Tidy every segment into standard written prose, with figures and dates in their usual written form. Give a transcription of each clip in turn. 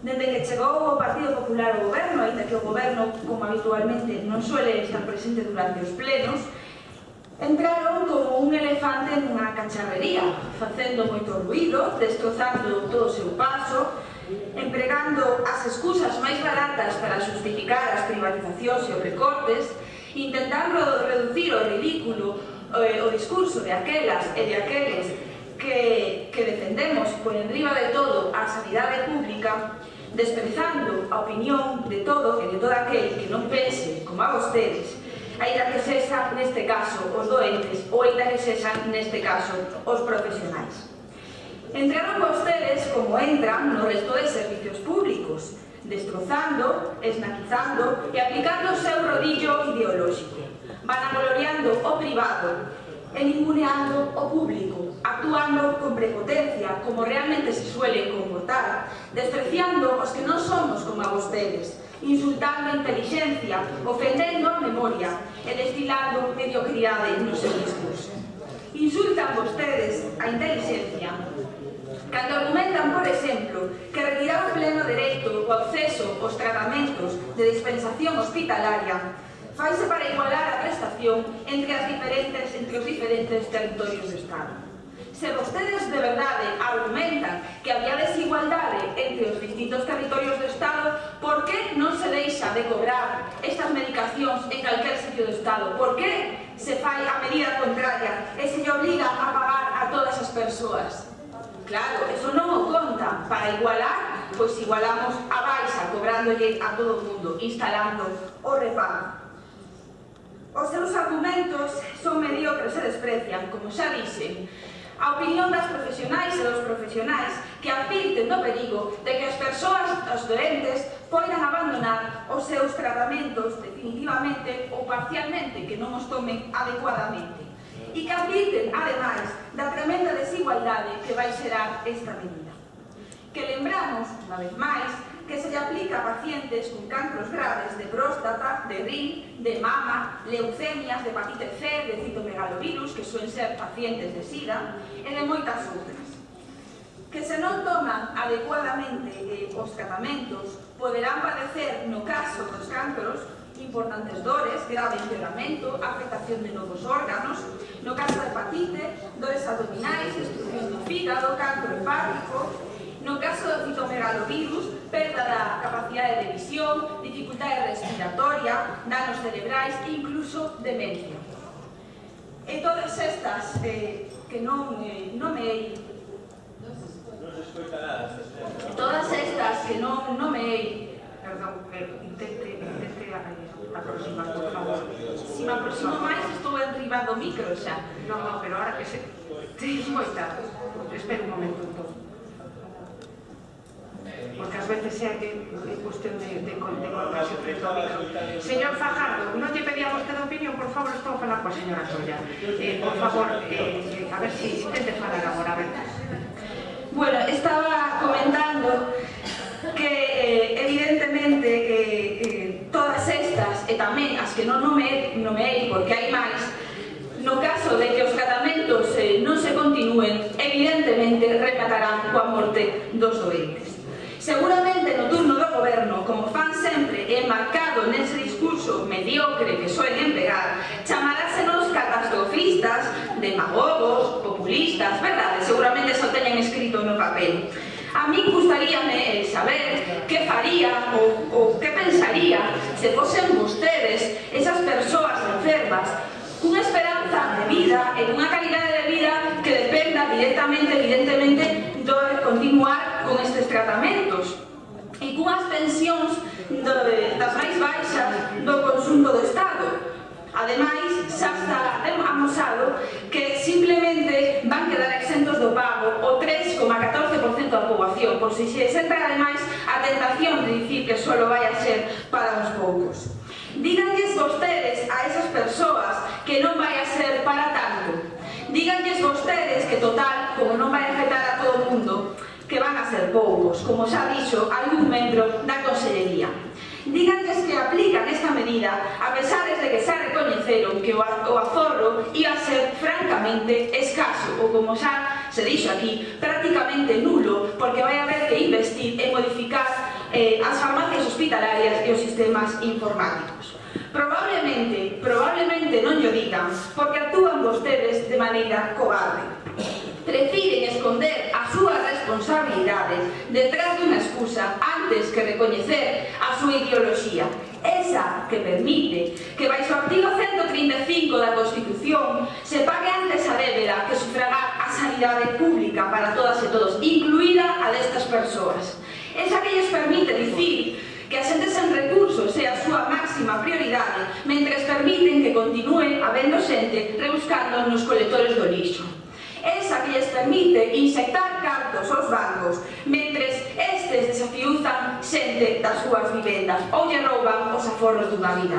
Dende que chegou o Partido Popular ao goberno, aínda que o goberno, como habitualmente, non suele estar presente durante os plenos, entraron como un elefante nunha cacharrería, facendo moito ruído, destrozando todo o seu paso, empregando as excusas máis baratas para justificar as privatizacións e os recortes, intentando reducir o ridículo o discurso de aquelas e de aqueles que defendemos por enriba de todo a sanidade pública, desprezando a opinión de todo e de todo aquel que non pense como a vostedes, aínda que sexa neste caso os doentes ou aínda que sexan neste caso os profesionais. Entraron vostedes como entran no resto de servicios públicos, destrozando, esnaquizando e aplicando o seu rodillo ideolóxico, vanagloriando o privado e ninguneando o público, actuando con prepotencia como realmente se suele comportar, despreciando os que non somos como a vostedes, insultando a inteligencia, ofendendo a memoria e destilando mediocridade no seu discurso. Insultan vostedes a inteligencia cando argumentan, por exemplo, que retirar o pleno dereito o acceso aos tratamentos de dispensación hospitalaria faise para igualar a prestación entre os diferentes territorios do Estado. Se vostedes de verdade argumentan que había desigualdade entre os distintos territorios do Estado, por que non se deixa de cobrar estas medicacións en calquer sitio do Estado? Por que se fai a medida contraria e se lle obliga a pagar a todas as persoas? Claro, eso non o contan. Para igualar, pois igualamos a baixa, cobrándolle a todo o mundo, instalando o repago. Os seus argumentos son mediocres e desprecian, como xa dixen, a opinión das profesionais e dos profesionais que advirten do perigo de que as persoas, os doentes, poidan abandonar os seus tratamentos definitivamente ou parcialmente, que non os tomen adecuadamente. E que advirten, ademais, da tremenda desigualdade que vai xerar esta medida. Que lembramos, unha vez máis, que se lle aplica a pacientes con cancros graves de próstata, de rin, de mama, leucemias, de hepatite C, de citomegalovirus, que suelen ser pacientes de SIDA, e de moitas outras. Que se non toman adecuadamente os tratamentos, poderán padecer, no caso dos cancros, importantes dores, grave empeoramento, afectación de novos órganos, no caso da hepatite, dores abdominais, destrucción do fígado, cancro hepático, no caso do citomegalovirus, perda da capacidade de visión, dificultade respiratoria, danos cerebrais e incluso demencia. E todas estas que non nomeei, todas estas que non nomeei, perdón, intente aproximar, por favor. Si me aproximo máis, estou enriba do micro xa. Non, pero ahora que se... Teis moita... Espera un momento, entón. Porque ás veces é cuestión de colocarse frente ao micro. Señor Fajardo, non lle pedía a vostede opinión, por favor, estou a falar coa señora Solla. Por favor, a ver se intente falar agora, a ver. Bueno, estaba comentando que evidentemente todas estas, e tamén as que non nomeei, porque hai máis, no caso de que os tratamentos non se continúen, evidentemente rematarán coa morte dos doentes. Seguramente no turno do goberno, como fan sempre, enmarcado nese discurso mediocre que suelen empregar, chamarásenos catastrofistas, demagogos, populistas, verdade? Seguramente só teñen escrito no papel. A mí gustaríame saber que faría ou que pensaría se fosen vostedes, esas persoas enfermas, cunha esperanza de vida e cunha calidade de vida que dependa directamente, evidentemente, do continuar con estes tratamentos e cunhas pensións das máis baixas do conxunto do Estado. Ademais, xa está amosado que simplemente van quedar exentos do pago o 3,14% da poboación, por si se entra ademais a tentación de dicir que só vai a ser para uns poucos. Díganlles vostedes a esas persoas que non vai a ser para tanto. Díganlles vostedes que total, como non vai afectar a todo o mundo, que van a ser poucos, como xa dixo algún membro da Consellería. Díganlles que aplican esta medida a pesar de que xa recoñeceron que o aforro iba a ser francamente escaso, ou como xa se dixo aquí, prácticamente nulo, porque vai haber que investir e modificar as farmacias hospitalarias e os sistemas informáticos. Probablemente non llo digan, porque actúan vostedes de maneira cobarde. Prefiren esconder a súa responsabilidade detrás dunha excusa antes que recoñecer a súa ideoloxía, esa que permite que baixo o artigo 135 da Constitución se pague antes a débeda que sufragar a sanidade pública para todas e todos, incluída a destas persoas. Esa que lles permite dicir que a xente sen recursos é a súa máxima prioridade, mentres permiten que continúe habendo xente rebuscando nos colectores do lixo. Esa que lles permite inyectar cartos aos bancos, mentres estes desafiuzan xente das súas vivendas ou lle rouban os aforros dunha vida.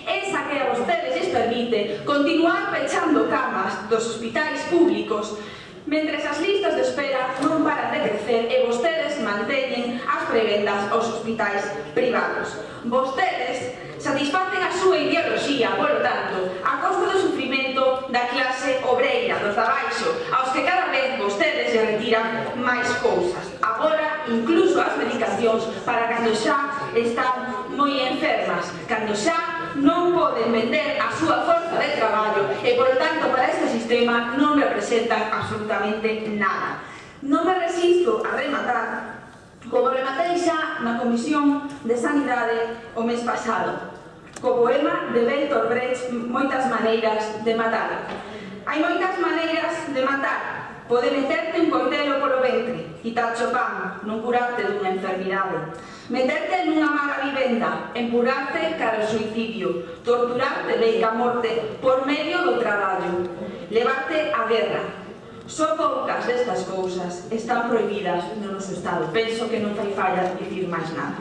Esa que a vostedes lles permite continuar pechando camas dos hospitais públicos, mentres as listas de espera non paran de crecer e vostedes manteñen as prebendas aos hospitais privados. Vostedes satisfacen a súa ideoloxía, polo tanto, a costa do sufrimento da clase obreira, dos da baixo, aos que cada vez vostedes lle retiran máis cousas. Agora, incluso as medicacións para cando xa están moi enfermas, cando xa non poden vender a súa forza de traballo e, por tanto, para este sistema non representan absolutamente nada. Non me resisto a rematar, como rematei xa na Comisión de Sanidade o mes pasado, co poema de Bertolt Brecht, Moitas maneiras de matar. Hai moitas maneiras de matar. Pode meterte un coitelo polo ventre, quitarche o pan, non curarte dunha enfermidade. Meterte nunha mala vivenda, empurrarte cara ao suicidio, torturarte beica a morte por medio do traballo, levarte á guerra. Só poucas destas cousas están prohibidas no noso Estado. Penso que non fai falla dicir máis nada.